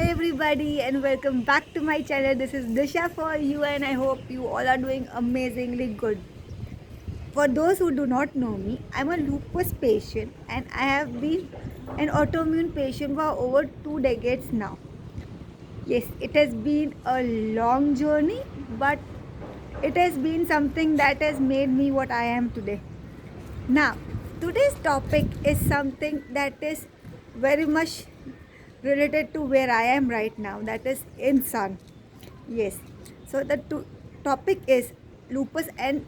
Hi everybody and welcome back to my channel. This is Disha for you and I hope you all are doing amazingly good. For those who do not know me, I'm a lupus patient and I have been an autoimmune patient for over 2 decades now. Yes, it has been a long journey, but it has been something that has made me what I am today. Now, today's topic is something that is very much related to where I am right now, that is in sun. Yes. So the topic is lupus and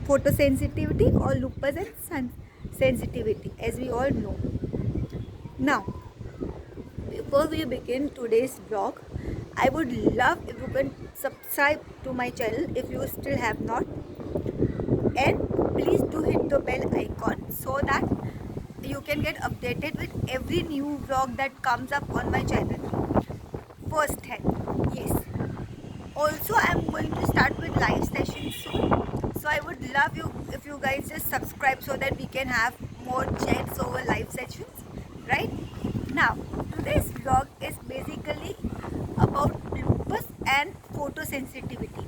photosensitivity or lupus and sun sensitivity, as we all know. Now, before we begin today's vlog, I would love if you can subscribe to my channel if you still have not, and please do hit the bell icon so that you can get updated with every new vlog that comes up on my channel first hand. Yes, also I'm going to start with live sessions soon, so I would love you if you guys just subscribe so that we can have more chats over live sessions. Right now, today's vlog is basically about lupus and photosensitivity,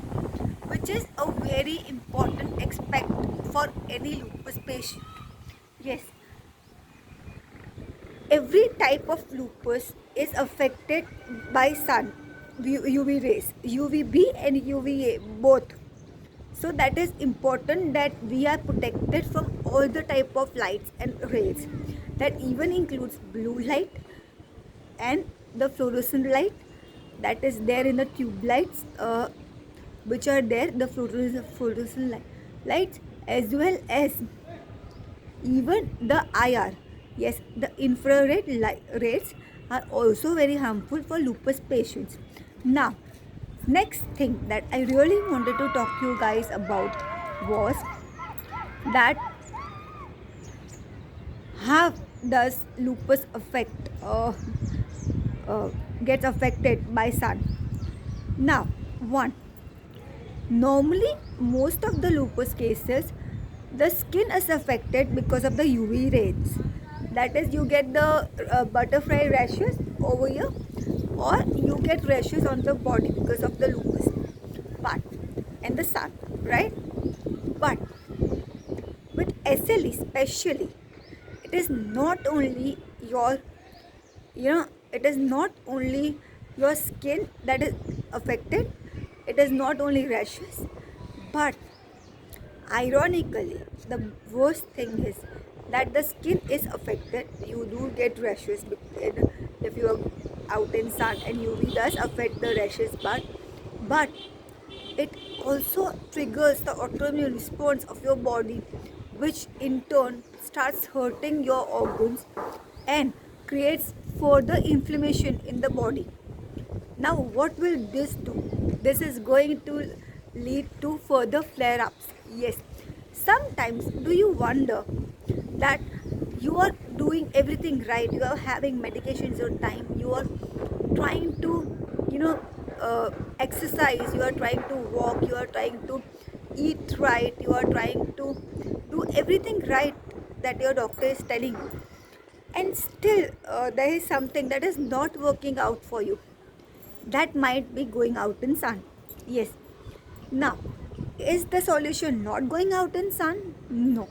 which is a very important aspect for any lupus patient. Yes, every type of lupus is affected by sun, UV rays, UVB and UVA both. So that is important that we are protected from all the type of lights and rays. That even includes blue light and the fluorescent light that is there in the tube lights, which are there, the fluorescent lights, as well as even the IR. Yes, the infrared rays are also very harmful for lupus patients. Now, next thing that I really wanted to talk to you guys about was that how does lupus affect gets affected by sun. Now, one, normally most of the lupus cases the skin is affected because of the UV rays. That is, you get the butterfly rashes over here, or you get rashes on the body because of the lupus part and the sun, right? But with SLE especially, it is not only your, it is not only your skin that is affected, it is not only rashes, but ironically, the worst thing is that the skin is affected. You do get rashes if you are out in sun, and UV does affect the rashes, but it also triggers the autoimmune response of your body, which in turn starts hurting your organs and creates further inflammation in the body. Now, what will this do? This is going to lead to further flare ups. Yes, sometimes do you wonder that you are doing everything right, you are having medications on time, you are trying to, exercise, you are trying to walk, you are trying to eat right, you are trying to do everything right that your doctor is telling you, and still there is something that is not working out for you, that might be going out in sun. Yes. Now, is the solution not going out in sun? No.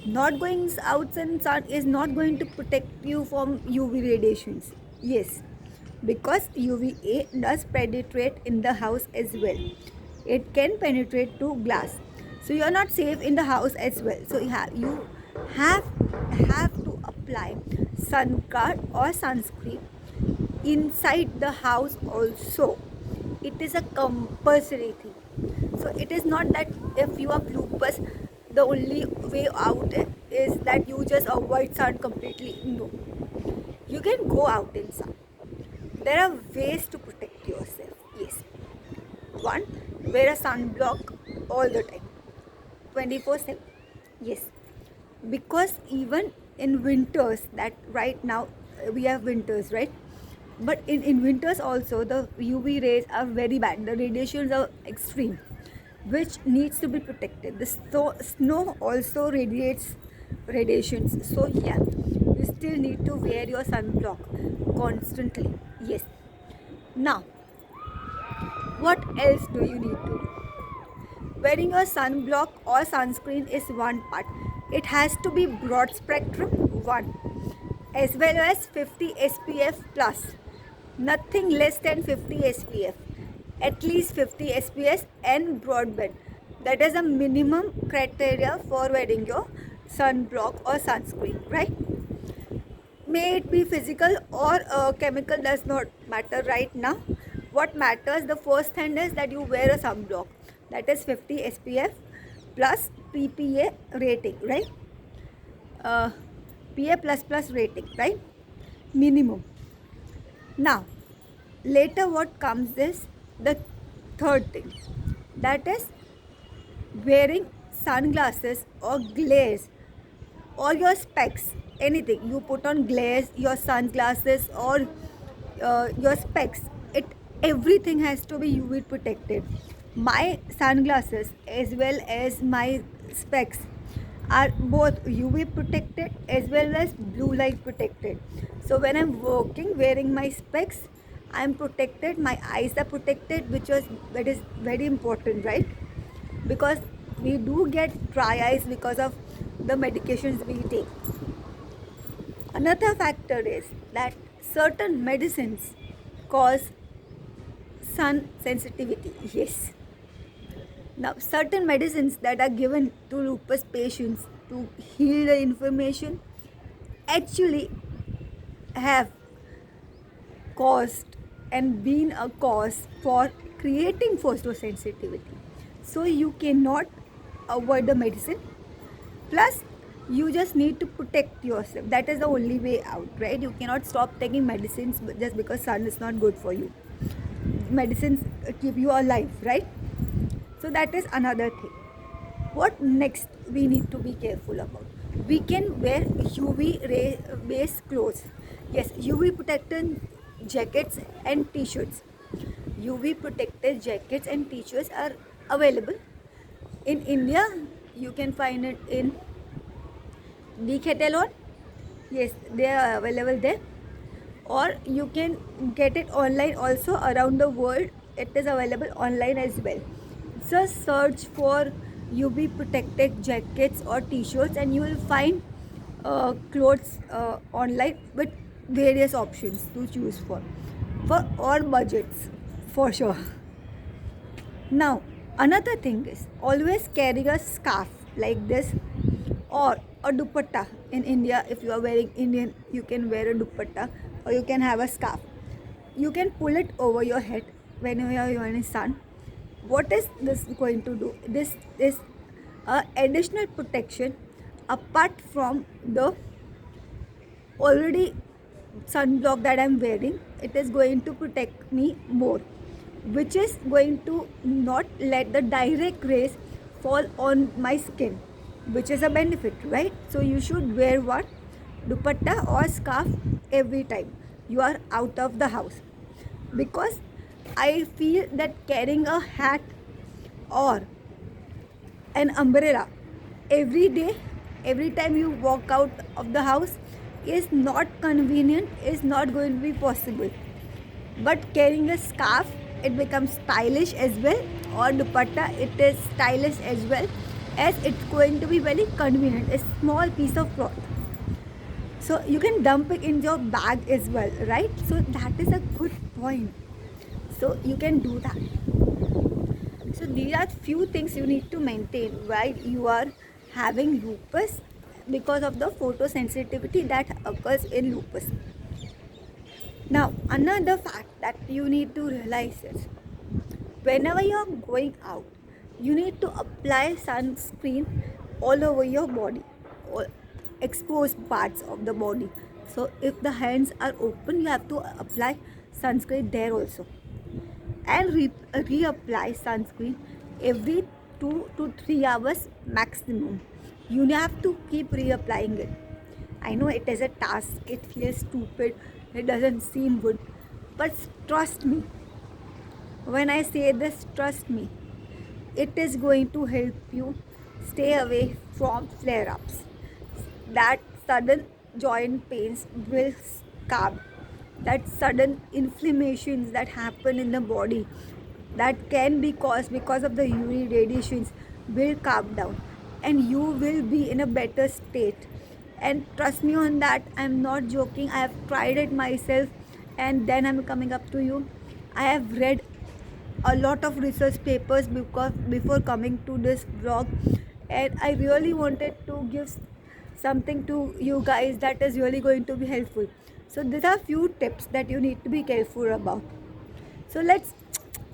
Not going out in sun is not going to protect you from UV radiations. Yes. Because UVA does penetrate in the house as well. It can penetrate to glass. So you are not safe in the house as well. So you have to apply sun guard or sunscreen inside the house also. It is a compulsory thing. So it is not that if you have lupus, the only way out is that you just avoid sun completely. No, you can go out in sun. There are ways to protect yourself. Yes. One, wear a sunblock all the time, 24/7. Yes, because even in winters, that right now we have winters, right? But in winters also the UV rays are very bad, the radiations are extreme, which needs to be protected. The snow also radiates radiations, so yeah, you still need to wear your sunblock constantly. Yes. Now, what else do you need to do? Wearing a sunblock or sunscreen is one part. It has to be broad spectrum, one, as well as 50 SPF plus. Nothing less than 50 SPF. At least 50 SPF and broadband. That is a minimum criteria for wearing your sunblock or sunscreen, right? May it be physical or chemical, does not matter right now. What matters, the first thing is that you wear a sunblock, that is 50 SPF plus PPA rating, right? uh, PA plus plus rating, right? Minimum. Now, later what comes is the third thing, that is wearing sunglasses or glares or your specs, anything you put on glares, your sunglasses or your specs, it everything has to be UV protected. My sunglasses as well as my specs are both UV protected as well as blue light protected. So when I'm working wearing my specs, I'm protected, my eyes are protected, that is very important, right? Because we do get dry eyes because of the medications we take. Another factor is that certain medicines cause sun sensitivity. Yes. Now, certain medicines that are given to lupus patients to heal the inflammation actually have caused and been a cause for creating photosensitivity. So you cannot avoid the medicine. Plus, you just need to protect yourself. That is the only way out, right? You cannot stop taking medicines just because sun is not good for you. Medicines keep you alive, right? So that is another thing. What next we need to be careful about? We can wear UV ray based clothes. Yes, UV protected jackets and t-shirts. UV protected jackets and t-shirts are available. In India, you can find it in Decathlon. Yes, they are available there. Or you can get it online also around the world. It is available online as well. Just search for UV protected jackets or t-shirts and you will find clothes online with various options to choose for all budgets, for sure. Now, another thing is always carry a scarf like this or a dupatta. In India, if you are wearing Indian, you can wear a dupatta or you can have a scarf. You can pull it over your head whenever you are in the sun. What is this going to do? This is additional protection apart from the already sunblock that I'm wearing. It is going to protect me more, which is going to not let the direct rays fall on my skin, which is a benefit, right? So you should wear one dupatta or scarf every time you are out of the house, because I feel that carrying a hat or an umbrella every day, every time you walk out of the house is not convenient, is not going to be possible. But carrying a scarf, it becomes stylish as well, or dupatta, it is stylish as well, as it's going to be very convenient, a small piece of cloth. So you can dump it in your bag as well, right? So that is a good point. So you can do that. So these are few things you need to maintain while you are having lupus, because of the photosensitivity that occurs in lupus. Now, another fact that you need to realize is whenever you are going out, you need to apply sunscreen all over your body, all exposed parts of the body. So if the hands are open, you have to apply sunscreen there also, and reapply sunscreen every 2 to 3 hours maximum. You have to keep reapplying it. I know it is a task, it feels stupid, it doesn't seem good, but trust me. When I say this, trust me, it is going to help you stay away from flare ups. That sudden joint pains will calm. that sudden inflammations that happen in the body that can be caused because of the UV radiations will calm down, and you will be in a better state. And trust me on that, I'm not joking. I have tried it myself, and then I'm coming up to you. I have read a lot of research papers because before coming to this vlog, and I really wanted to give something to you guys that is really going to be helpful. So these are few tips that you need to be careful about. So let's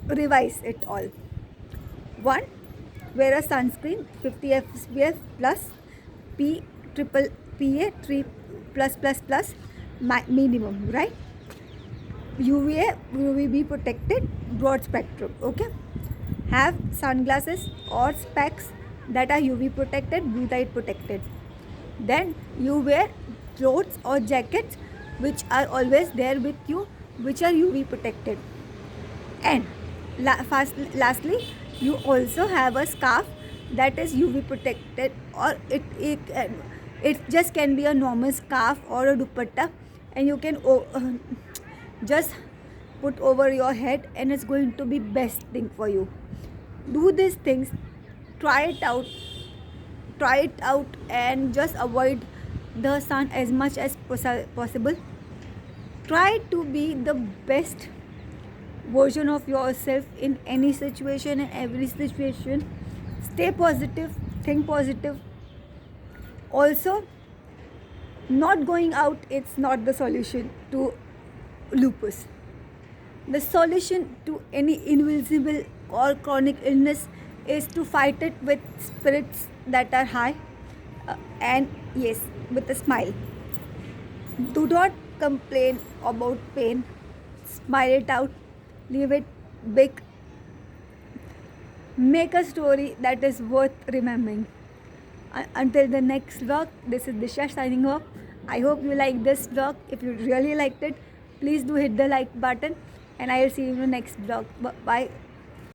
revise it all. One, wear a sunscreen 50 SPF plus P triple PA 3 plus minimum, right? UVA, UVB protected, broad spectrum. Okay, have sunglasses or specs that are UV protected, blue light protected. Then you wear clothes or jackets which are always there with you, which are UV protected. And lastly, you also have a scarf that is UV protected, or it just can be a normal scarf or a dupatta, and you can just put over your head, and it's going to be best thing for you. Do these things, try it out, and just avoid the sun as much as possible. Try to be the best version of yourself in any situation and every situation. Stay positive, think positive. Also, not going out, it's not the solution to lupus. The solution to any invisible or chronic illness is to fight it with spirits that are high, and yes, with a smile. Do not complain about pain, smile it out, leave it big, make a story that is worth remembering. Until the next vlog, this is Disha signing off. I hope you like this vlog. If you really liked it, please do hit the like button, and I will see you in the next vlog. Bye.